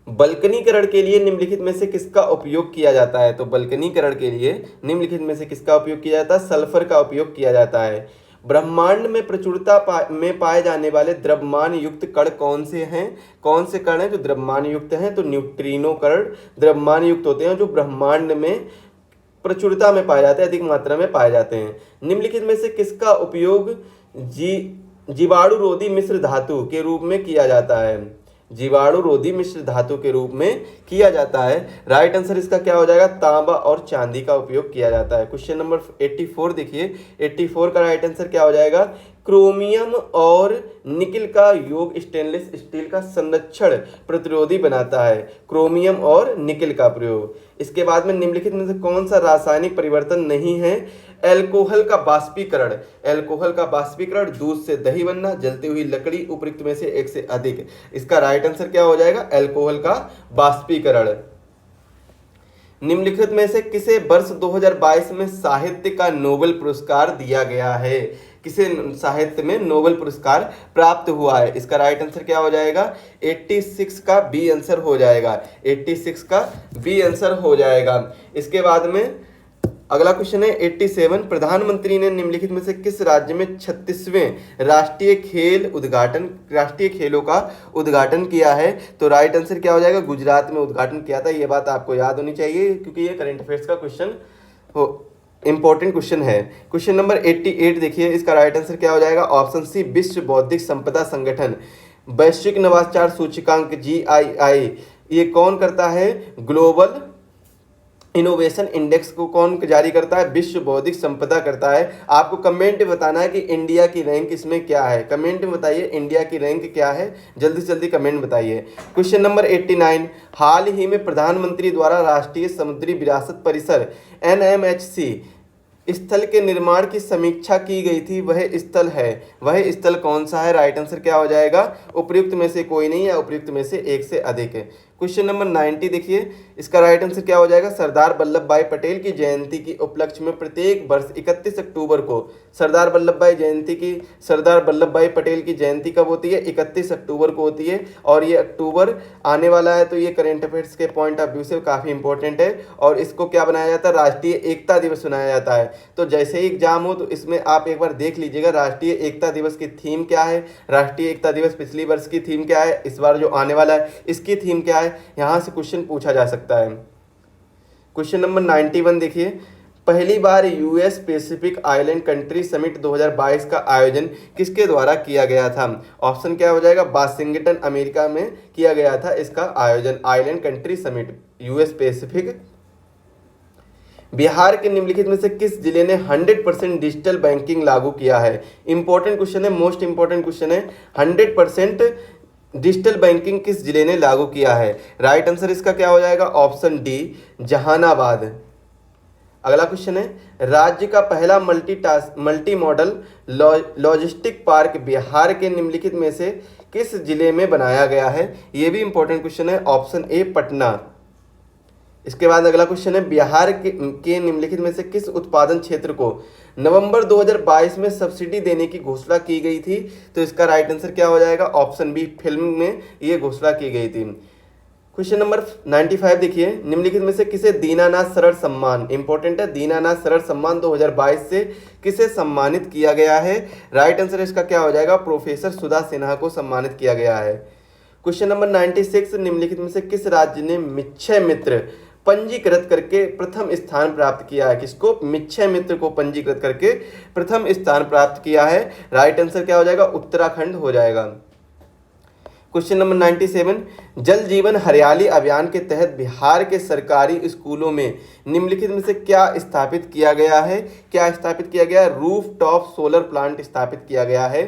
बल्कनीकरण के लिए निम्नलिखित में से किसका उपयोग किया जाता है। तो बल्कनीकरण के लिए निम्नलिखित में से किसका उपयोग किया जाता है, सल्फर का उपयोग किया जाता है। ब्रह्मांड में प्रचुरता में पाए जाने वाले द्रव्यमान युक्त कण कौन से हैं, कौन से कण हैं जो द्रव्यमान युक्त हैं, तो न्यूट्रिनो कण द्रव्यमान युक्त होते हैं जो ब्रह्मांड में प्रचुरता में पाए जाते हैं, अधिक मात्रा में पाए जाते हैं। निम्नलिखित में से किसका उपयोग जीवाणुरोधी मिश्र धातु के रूप में किया जाता है, जीवाणुरोधी मिश्र धातु के रूप में किया जाता है। राइट आंसर इसका क्या हो जाएगा, तांबा और चांदी का उपयोग किया जाता है। क्वेश्चन नंबर 84 देखिए, 84 का राइट आंसर क्या हो जाएगा, क्रोमियम और निकिल का योग स्टेनलेस स्टील का संरक्षण प्रतिरोधी बनाता है, क्रोमियम और निकिल का प्रयोग। इसके बाद में निम्नलिखित में से कौन सा रासायनिक परिवर्तन नहीं है, एल्कोहल का बाष्पीकरण, एल्कोहल का बाष्पीकरण, दूध से दही बनना, जलती हुई लकड़ी, उपयुक्त में से एक से अधिक। इसका राइट आंसर क्या हो जाएगा, एल्कोहल का बाष्पीकरण। निम्नलिखित में से किसे वर्ष 2022 में साहित्य का नोबेल पुरस्कार दिया गया है, किसे साहित्य में नोबेल पुरस्कार प्राप्त हुआ है। इसका राइट आंसर क्या हो जाएगा, 86 का बी आंसर हो जाएगा, 86 का बी आंसर हो जाएगा। इसके बाद में अगला क्वेश्चन है 87, प्रधानमंत्री ने निम्नलिखित में से किस राज्य में 36वें राष्ट्रीय खेलों का उद्घाटन किया है। तो राइट आंसर क्या हो जाएगा, गुजरात में उद्घाटन किया था। ये बात आपको याद होनी चाहिए क्योंकि ये करंट अफेयर्स का क्वेश्चन हो, इंपॉर्टेंट क्वेश्चन है। क्वेश्चन नंबर 88 देखिए, इसका राइट आंसर क्या हो जाएगा, ऑप्शन सी विश्व बौद्धिक संपदा संगठन वैश्विक नवाचार सूचकांक GII ये कौन करता है, ग्लोबल इनोवेशन इंडेक्स को कौन जारी करता है, विश्व बौद्धिक संपदा करता है। आपको कमेंट में बताना है कि इंडिया की रैंक इसमें क्या है, कमेंट में बताइए इंडिया की रैंक क्या है, जल्दी से जल्दी कमेंट बताइए। क्वेश्चन नंबर 89, हाल ही में प्रधानमंत्री द्वारा राष्ट्रीय समुद्री विरासत परिसर NMHC स्थल के निर्माण की समीक्षा की गई थी, वह स्थल है, वह स्थल कौन सा है, राइट आंसर क्या हो जाएगा, उपयुक्त में से कोई नहीं या उपयुक्त में से एक से अधिक है। क्वेश्चन नंबर 90 देखिए, इसका राइट आंसर क्या हो जाएगा, सरदार वल्लभ भाई पटेल की जयंती की उपलक्ष्य में प्रत्येक वर्ष 31 अक्टूबर को सरदार वल्लभ भाई पटेल की जयंती कब होती है, 31 अक्टूबर को होती है। और ये अक्टूबर आने वाला है तो ये करेंट अफेयर्स के पॉइंट ऑफ व्यू से काफ़ी इंपॉर्टेंट है। और इसको क्या बनाया जाता है, राष्ट्रीय एकता दिवस बनाया जाता है। तो जैसे ही एग्जाम हो तो इसमें आप एक बार देख लीजिएगा राष्ट्रीय एकता दिवस की थीम क्या है, राष्ट्रीय एकता दिवस पिछली वर्ष की थीम क्या है, इस बार जो आने वाला है इसकी थीम क्या है, यहाँ से क्वेश्चन पूछा जा सकता है। क्वेश्चन नंबर 91 देखिए, पहली बार US Pacific island country summit 2022 का आयोजन किसके द्वारा किया गया था। ऑप्शन क्या हो जाएगा, वाशिंगटन अमेरिका में किया गया था इसका आयोजन, island country summit US Pacific. Bihar के निम्नलिखित में से किस जिले ने 100% डिजिटल बैंकिंग लागू किया है। इंपॉर्टेंट क्वेश्चन है, मोस्ट इंपॉर्टेंट क्वेश्चन है, 100% डिजिटल बैंकिंग किस जिले ने लागू किया है। राइट आंसर इसका क्या हो जाएगा, ऑप्शन डी जहानाबाद। अगला क्वेश्चन है, राज्य का पहला multi modal logistic park Bihar के निम्नलिखित में से किस जिले में बनाया गया है। यह भी इंपॉर्टेंट क्वेश्चन है, ऑप्शन ए पटना। इसके बाद अगला क्वेश्चन है, बिहार के निम्नलिखित में से किस उत्पादन क्षेत्र को नवंबर 2022 में सब्सिडी देने की घोषणा की गई थी? तो इसका राइट आंसर क्या हो जाएगा? ऑप्शन बी, फिल्म में ये घोषणा की गई थी। क्वेश्चन नंबर 95 देखिए, निम्नलिखित में से किसे दीनानाथ सरल सम्मान, इंपॉर्टेंट है, दीनानाथ सरल सम्मान 2022 से किसे सम्मानित किया गया है? राइट आंसर इसका क्या हो जाएगा? प्रोफेसर सुधा सिन्हा को सम्मानित किया गया है। क्वेश्चन नंबर 96, निम्नलिखित में से किस राज्य ने मिच्छय मित्र पंजीकृत करके प्रथम स्थान प्राप्त किया है? किसको? मिच्छय मित्र को पंजीकृत करके प्रथम स्थान प्राप्त किया है। राइट आंसर क्या हो जाएगा? उत्तराखंड हो जाएगा। क्वेश्चन नंबर 97, जल जीवन हरियाली अभियान के तहत बिहार के सरकारी स्कूलों में निम्नलिखित में से क्या स्थापित किया गया है? क्या स्थापित किया गया? रूफ टॉप सोलर प्लांट स्थापित किया गया है।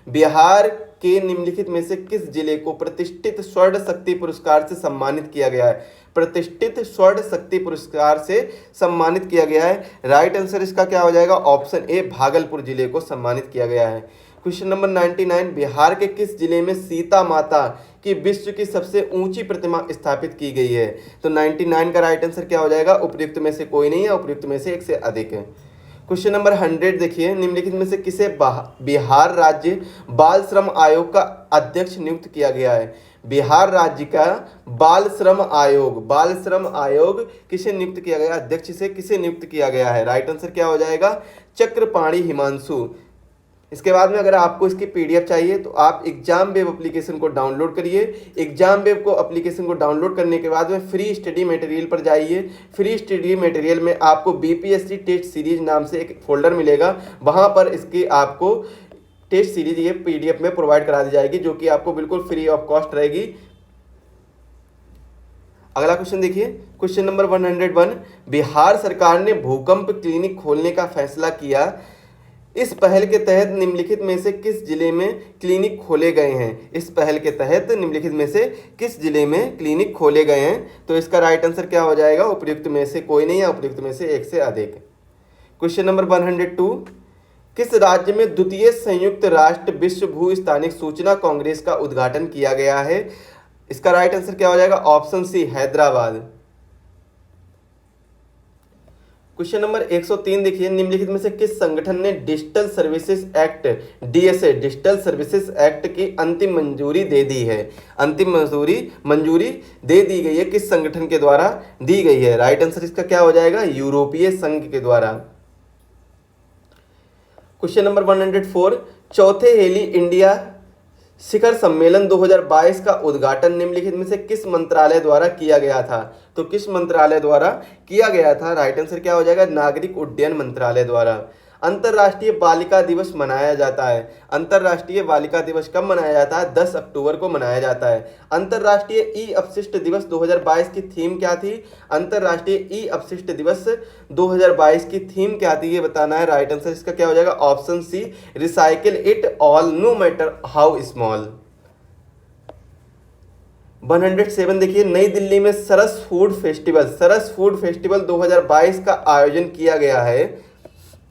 बिहार के निम्नलिखित में से किस जिले को प्रतिष्ठित स्वर्ण शक्ति पुरस्कार से सम्मानित किया गया है? प्रतिष्ठित स्वर्ण शक्ति पुरस्कार से सम्मानित किया गया है। राइट आंसर इसका क्या हो जाएगा? ऑप्शन ए, भागलपुर जिले को सम्मानित किया गया है। क्वेश्चन नंबर 99, बिहार के किस जिले में सीता माता की विश्व की सबसे ऊंची प्रतिमा स्थापित की गई है? तो 99 का राइट आंसर क्या हो जाएगा? उपयुक्त में से कोई नहीं है, उपयुक्त में से एक से अधिक है। क्वेश्चन नंबर 100 देखिए, निम्नलिखित में से किसे बिहार राज्य बाल श्रम आयोग का अध्यक्ष नियुक्त किया गया है? बिहार राज्य का बाल श्रम आयोग किसे नियुक्त किया गया? अध्यक्ष से किसे नियुक्त किया गया है? राइट आंसर क्या हो जाएगा? चक्रपाणी हिमांशु। इसके बाद में अगर आपको इसकी पीडीएफ चाहिए तो आप एग्जाम वेब एप्लीकेशन को डाउनलोड करिए। एग्जाम वेब को एप्लीकेशन को डाउनलोड करने के बाद में फ्री स्टडी मटेरियल पर जाइए। फ्री स्टडी मटेरियल में आपको बीपीएससी टेस्ट सीरीज नाम से एक फोल्डर मिलेगा, वहां पर इसकी आपको टेस्ट सीरीज ये पीडीएफ में प्रोवाइड करा दी जाएगी, जो कि आपको बिल्कुल फ्री ऑफ कॉस्ट रहेगी। अगला क्वेश्चन देखिए, क्वेश्चन नंबर 101, बिहार सरकार ने भूकंप क्लिनिक खोलने का फैसला किया। इस पहल के तहत निम्नलिखित में से किस जिले में क्लिनिक खोले गए हैं? इस पहल के तहत निम्नलिखित में से किस जिले में क्लिनिक खोले गए हैं? तो इसका राइट आंसर क्या हो जाएगा? उपयुक्त में से कोई नहीं है, उपयुक्त में से एक से अधिक। क्वेश्चन नंबर 102, किस राज्य में द्वितीय संयुक्त राष्ट्र विश्व भू स्थानिक सूचना कांग्रेस का उद्घाटन किया गया है? इसका राइट आंसर क्या हो जाएगा? Option C, Hyderabad. Question number 103 देखिए, निम्नलिखित में से किस संगठन ने digital services act DSA digital services act की अंतिम मंजूरी दे दी है? अंतिम मंजूरी दे दी गई है, किस संगठन के द्वारा दी गई है? राइट आंसर इसका क्या हो जाएगा? यूरोपीय संघ के द्वारा। क्वेश्चन नंबर 104, चौथे हेली इंडिया शिखर सम्मेलन 2022 का उद्घाटन निम्नलिखित में से किस मंत्रालय द्वारा किया गया था? तो किस मंत्रालय द्वारा किया गया था? राइट आंसर क्या हो जाएगा? नागरिक उड्डयन मंत्रालय द्वारा। अंतर्राष्ट्रीय बालिका दिवस मनाया जाता है। अंतर्राष्ट्रीय बालिका दिवस कब मनाया जाता है? 10 अक्टूबर को मनाया जाता है। अंतर्राष्ट्रीय ई अपशिष्ट दिवस 2022 की थीम क्या थी? अंतर्राष्ट्रीय ई अपशिष्ट दिवस 2022 की थीम क्या थी, ये बताना है। राइट आंसर इसका क्या हो जाएगा? Option C, recycle it all no matter how small. 107 देखिए, नई दिल्ली में सरस फूड फेस्टिवल 2022 का आयोजन किया गया है।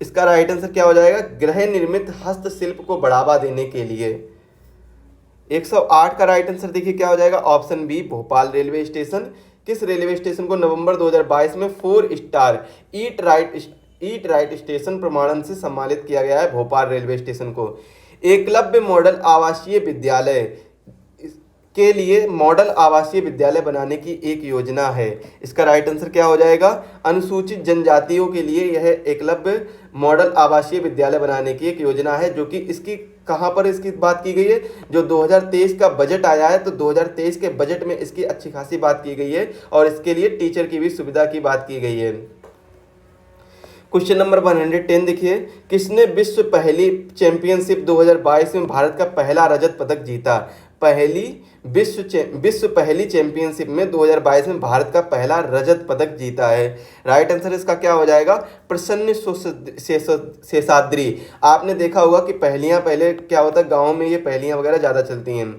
इसका राइट आंसर क्या हो जाएगा? गृह निर्मित हस्तशिल्प को बढ़ावा देने के लिए। 108 का राइट आंसर देखिए क्या हो जाएगा? Option B, Bhopal railway station. किस रेलवे स्टेशन को नवंबर 2022 में 4 स्टार ईट राइट स्टेशन प्रमाणन से सम्मानित किया गया है? भोपाल रेलवे स्टेशन को। एकलव्य मॉडल आवासीय विद्यालय के लिए मॉडल आवासीय विद्यालय बनाने की एक योजना है। इसका राइट आंसर क्या हो जाएगा? अनुसूचित जनजातियों के लिए यह एकलव्य मॉडल आवासीय विद्यालय बनाने की एक योजना है, जो कि इसकी कहाँ पर इसकी बात की गई है? जो 2023 का बजट आया है, तो 2023 के बजट में इसकी अच्छी खासी बात की गई है और इसके लिए टीचर की भी सुविधा की बात की गई है। क्वेश्चन नंबर 110 देखिए, किसने विश्व पहली चैंपियनशिप 2022 में भारत का पहला रजत पदक जीता? विश्व पहली चैंपियनशिप में 2022 में भारत का पहला रजत पदक जीता है। राइट आंसर इसका क्या हो जाएगा? प्रसन्न शेषाद्री। आपने देखा होगा कि पहलियां पहले क्या होता है, गाँव में ये पहलियां वगैरह ज़्यादा चलती हैं।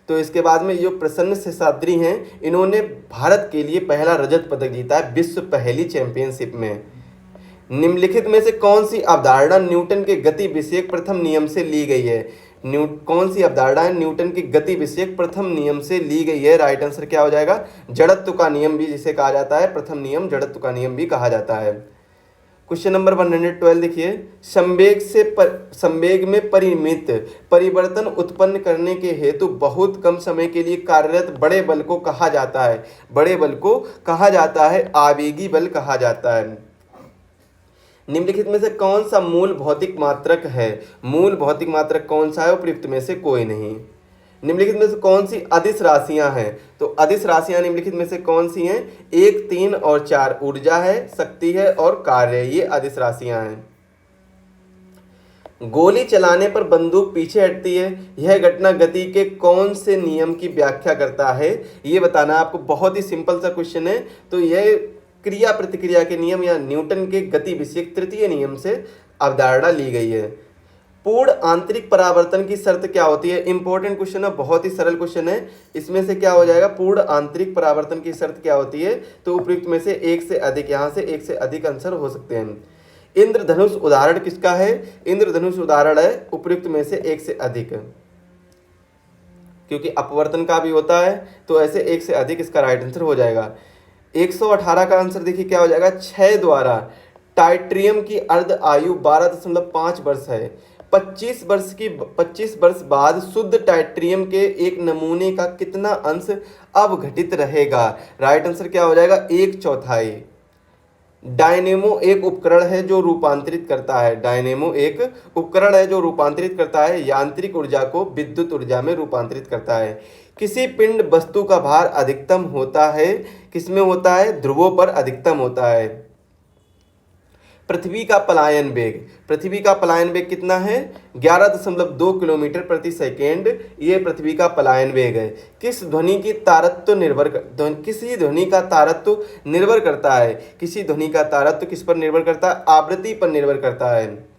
तो इसके बाद में जो प्रसन्न शेषाद्री हैं, इन्होंने भारत के लिए पहला रजत पदक जीता है विश्व पहली चैंपियनशिप में। निम्नलिखित में से कौन सी अवधारणा न्यूटन के गति विषयक प्रथम नियम से ली गई है? कौन सी अवधारणा है न्यूटन की गति विषयक प्रथम नियम से ली गई है? राइट आंसर क्या हो जाएगा? जड़त्व का नियम भी जिसे कहा जाता है, प्रथम नियम जड़त्व का नियम भी कहा जाता है। क्वेश्चन नंबर 112 देखिए, संवेग में परिमित परिवर्तन उत्पन्न करने के हेतु बहुत कम समय के लिए कार्यरत बड़े बल को कहा जाता है? बड़े बल को कहा जाता है आवेगी बल कहा जाता है। निम्नलिखित में से कौन सा मूल भौतिक मात्रक है? मूल भौतिक मात्रक कौन सा है? उपयुक्त में से कोई नहीं। निम्नलिखित में से कौन सी अदिश राशियां हैं? तो अदिश राशियां निम्नलिखित में से कौन सी हैं? 1, 3 और 4 ऊर्जा है, शक्ति है और कार्य है, ये अदिश राशियां हैं। गोली चलाने पर बंदूक पीछे हटती है, यह घटना गति के कौन से नियम की व्याख्या करता है? ये बताना आपको। बहुत ही सिंपल सा क्वेश्चन है। तो यह क्रिया प्रतिक्रिया के नियम या न्यूटन के गति विषयक तृतीय नियम से अवधारणा ली गई है। पूर्ण आंतरिक परावर्तन की शर्त क्या होती है? इंपॉर्टेंट क्वेश्चन है, बहुत ही सरल क्वेश्चन है। इसमें से क्या हो जाएगा? पूर्ण आंतरिक परावर्तन की शर्त क्या होती है? तो उपयुक्त में से एक से अधिक, यहाँ से एक से अधिक आंसर हो सकते हैं। इंद्रधनुष उदाहरण किसका है? इंद्रधनुष उदाहरण है उपयुक्त में से एक से अधिक, क्योंकि अपवर्तन का भी होता है, तो ऐसे एक से अधिक इसका राइट आंसर हो जाएगा। 118 का आंसर देखिए क्या हो जाएगा? 6 द्वारा टाइट्रियम की अर्ध आयु 12.5 वर्ष है। 25 वर्ष बाद शुद्ध टाइट्रियम के एक नमूने का कितना अंश अवघटित रहेगा? राइट आंसर क्या हो जाएगा? 1/4। डायनेमो एक उपकरण है जो रूपांतरित करता है। डायनेमो एक उपकरण है जो रूपांतरित करता है, यांत्रिक ऊर्जा को विद्युत ऊर्जा में रूपांतरित करता है। किसी पिंड वस्तु का भार अधिकतम होता है, किसमें होता है? ध्रुवों पर अधिकतम होता है। पृथ्वी का पलायन वेग, पृथ्वी का पलायन वेग कितना है? 11.2 किलोमीटर प्रति सेकेंड, ये पृथ्वी का पलायन वेग है। किसी ध्वनि का तारत्व निर्भर करता है? किसी ध्वनि का तारत्व किस पर निर्भर करता है? आवृत्ति पर निर्भर करता है।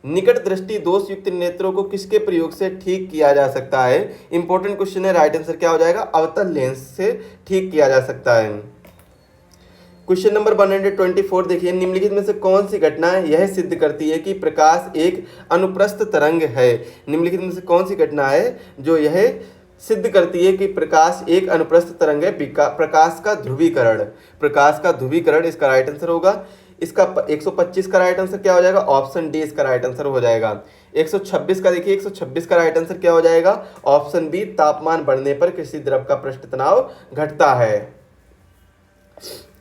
निकट दृष्टि दोष युक्त नेत्रों को किसके प्रयोग से ठीक किया जा सकता है? इंपॉर्टेंट क्वेश्चन है। राइट आंसर क्या हो जाएगा? अवतल लेंस से ठीक किया जा सकता है। क्वेश्चन नंबर 124 देखिए, निम्नलिखित में से कौन सी घटना यह सिद्ध करती है कि प्रकाश एक अनुप्रस्थ तरंग है? निम्नलिखित में से कौन सी घटना है जो यह सिद्ध करती है कि प्रकाश एक अनुप्रस्थ तरंग है? प्रकाश का ध्रुवीकरण, प्रकाश का ध्रुवीकरण इसका राइट आंसर होगा। इसका 125 का राइट आंसर क्या हो जाएगा? ऑप्शन डी इसका राइट आंसर हो जाएगा। 126 का देखिए, 126 का राइट आंसर क्या हो जाएगा? ऑप्शन बी, तापमान बढ़ने पर किसी द्रव का पृष्ठ तनाव घटता है।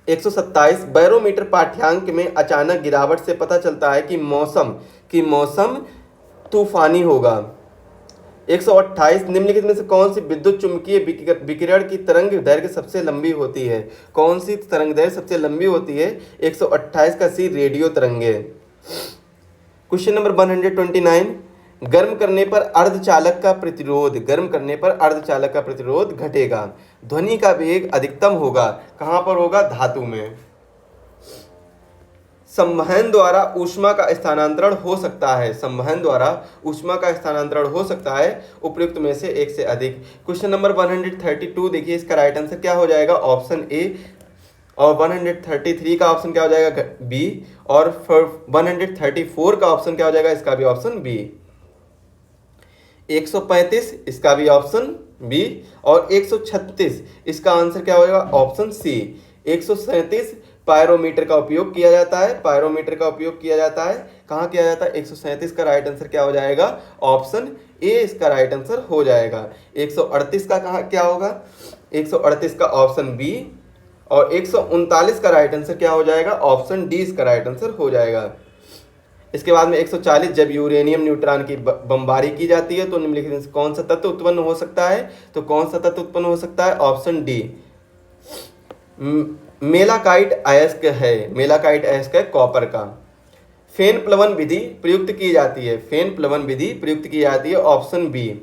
127 बैरोमीटर पाठ्यांक में अचानक गिरावट से पता चलता है कि मौसम तूफानी होगा। 128 निम्नलिखित में से कौन सी विद्युत चुंबकीय विकिरण की तरंग दैर्घ्य सबसे लंबी होती है? कौन सी तरंग दैर्घ्य सबसे लंबी होती है? 128 का सी, रेडियो तरंगे। क्वेश्चन नंबर 129, गर्म करने पर अर्धचालक का प्रतिरोध घटेगा। ध्वनि का वेग अधिकतम होगा, कहां पर होगा? धातु में। संवहन द्वारा ऊष्मा का स्थानांतरण हो सकता है। संवहन द्वारा ऊष्मा का स्थानांतरण हो सकता है, उपयुक्त में से एक से अधिक। क्वेश्चन नंबर 132 देखिए, इसका राइट आंसर क्या हो जाएगा? Option A. और 133 का ऑप्शन क्या हो जाएगा? बी। और 134 का ऑप्शन क्या हो जाएगा? इसका भी ऑप्शन बी। 135 इसका भी ऑप्शन बी। और 136 इसका आंसर क्या होगा? Option C. 137 पायरोमीटर का उपयोग किया जाता है। पायरोमीटर का उपयोग किया जाता है, कहाँ किया जाता है? 137 का राइट आंसर क्या हो जाएगा? ऑप्शन ए इसका राइट आंसर हो जाएगा। 138 का कहाँ क्या होगा? 138 का ऑप्शन बी। और 139 का राइट आंसर क्या हो जाएगा? ऑप्शन डी इसका राइट आंसर हो जाएगा। इसके बाद में 140 जब यूरेनियम न्यूट्रॉन की बमबारी की जाती है तो निम्नलिखित में से कौन सा तत्व उत्पन्न हो सकता है? तो कौन सा तत्व उत्पन्न हो सकता है? ऑप्शन डी, मेलाकाइट अयस्क है। मेलाकाइट अयस्क है कॉपर का। फेन प्लवन विधि प्रयुक्त की जाती है। फेन प्लवन विधि प्रयुक्त की जाती है, ऑप्शन बी।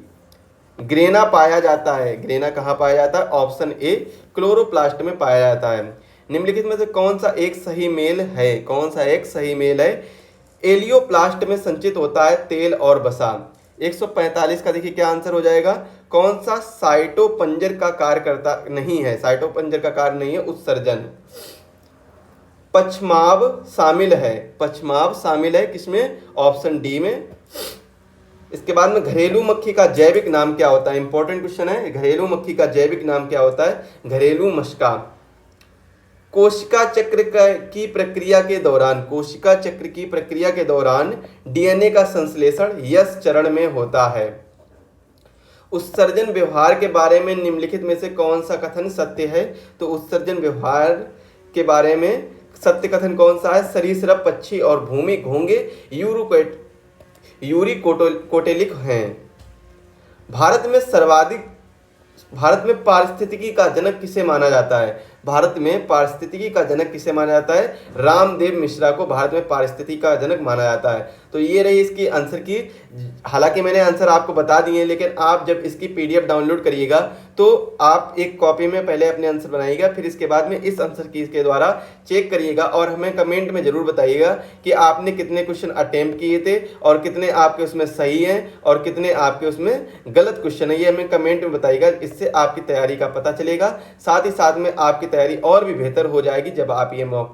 ग्रेना पाया जाता है। ग्रेना कहाँ पाया जाता है? ऑप्शन ए, क्लोरोप्लास्ट में पाया जाता है। निम्नलिखित में से कौन सा एक सही मेल है? कौन सा एक सही मेल है? एलियोप्लास्ट में संचित होता है तेल और वसा। 145 का देखिए क्या आंसर हो जाएगा? कौन सा साइटोपंजर का कार्य करता नहीं है? साइटोपंजर का कार्य नहीं है, उत्सर्जन। पछमाव शामिल है। पछमाव शामिल है किसमें? ऑप्शन डी में। इसके बाद में घरेलू मक्खी का जैविक नाम क्या होता है, इंपॉर्टेंट क्वेश्चन है। घरेलू मक्खी का जैविक नाम क्या होता है, घरेलू मशका। कोशिका चक्र की प्रक्रिया के दौरान, कोशिका चक्र की प्रक्रिया के दौरान डीएनए का संश्लेषण यस चरण में होता है। उत्सर्जन व्यवहार के बारे में निम्नलिखित में से कौन सा कथन सत्य है, तो उत्सर्जन व्यवहार के बारे में सत्य कथन कौन सा है, सरीसृप, पक्षी और भूमि घोंगे यूरिकोटेलिक हैं। भारत में पारिस्थितिकी का जनक किसे माना जाता है, भारत में पारिस्थितिकी का जनक किसे माना जाता है, रामदेव मिश्रा को भारत में पारिस्थितिकी का जनक माना जाता है। तो ये रही इसकी आंसर की। हालांकि मैंने आंसर आपको बता दिए हैं, लेकिन आप जब इसकी पीडीएफ डाउनलोड करिएगा तो आप एक कॉपी में पहले अपने आंसर बनाइएगा, फिर इसके बाद में इस आंसर की के द्वारा चेक करिएगा और हमें कमेंट में जरूर बताइएगा कि आपने कितने क्वेश्चन अटेम्प्ट किए थे और कितने आपके उसमें सही हैं और कितने आपके उसमें गलत क्वेश्चन है। ये हमें कमेंट में बताइएगा, इससे आपकी तैयारी का पता चलेगा। साथ ही साथ में आपकी तैयारी और भी बेहतर हो जाएगी जब आप ये मॉक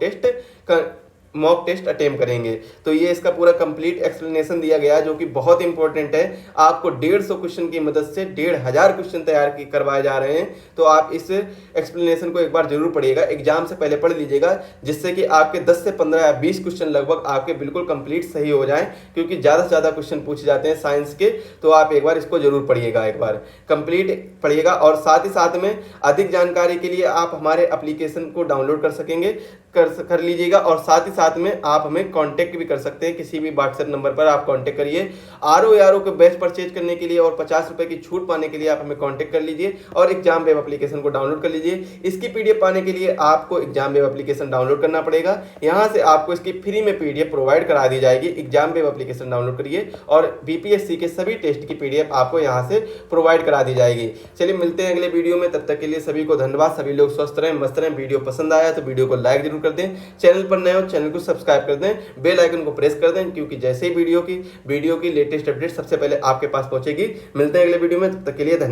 टेस्ट अटेम्प्ट करेंगे। तो ये इसका पूरा कंप्लीट एक्सप्लेनेशन दिया गया है, जो कि बहुत इंपॉर्टेंट है। आपको 150 क्वेश्चन की मदद से 1500 क्वेश्चन तैयार करवाए जा रहे हैं। तो आप इस एक्सप्लेनेशन को एक बार जरूर पढ़िएगा, एग्जाम से पहले पढ़ लीजिएगा, जिससे कि आपके 10 से 15 या 20 क्वेश्चन लगभग आपके बिल्कुल कंप्लीट सही हो जाएं, क्योंकि ज़्यादा से ज़्यादा क्वेश्चन पूछे जाते हैं साइंस के। तो आप एक बार इसको जरूर पढ़िएगा, एक बार कंप्लीट पढ़िएगा। और साथ ही साथ में अधिक जानकारी के लिए आप हमारे एप्लीकेशन को डाउनलोड कर सकेंगे, कर लीजिएगा। और साथ ही साथ में आप हमें कांटेक्ट भी कर सकते हैं, किसी भी व्हाट्सएप नंबर पर आप कांटेक्ट करिए। आरओ के बैच परचेज करने के लिए और 50 रुपए की छूट पाने के लिए आप हमें कांटेक्ट कर लीजिए और एग्जाम वेब एप्लीकेशन को डाउनलोड कर लीजिए। इसकी पीडीएफ पाने के लिए आपको एग्जाम वेब एप्लीकेशन डाउनलोड करना पड़ेगा। यहां से आपको इसकी फ्री में पीडीएफ प्रोवाइड करा दी जाएगी। एग्जाम वेब एप्लीकेशन डाउनलोड करिए और बीपीएससी के सभी टेस्ट की पीडीएफ आपको यहां से प्रोवाइड करा दी जाएगी। चलिए मिलते हैं अगले वीडियो में, तब तक के लिए सभी को धन्यवाद। सभी लोग स्वस्थ रहें, मस्त रहें। वीडियो पसंद आया तो वीडियो को लाइक जरूर कर दें, चैनल पर नए हो चैनल को सब्सक्राइब कर दें, बेल आइकन को प्रेस कर दें, क्योंकि जैसे ही वीडियो की लेटेस्ट अपडेट सबसे पहले आपके पास पहुंचेगी। मिलते हैं अगले वीडियो में, तब तक के लिए धन्यवाद।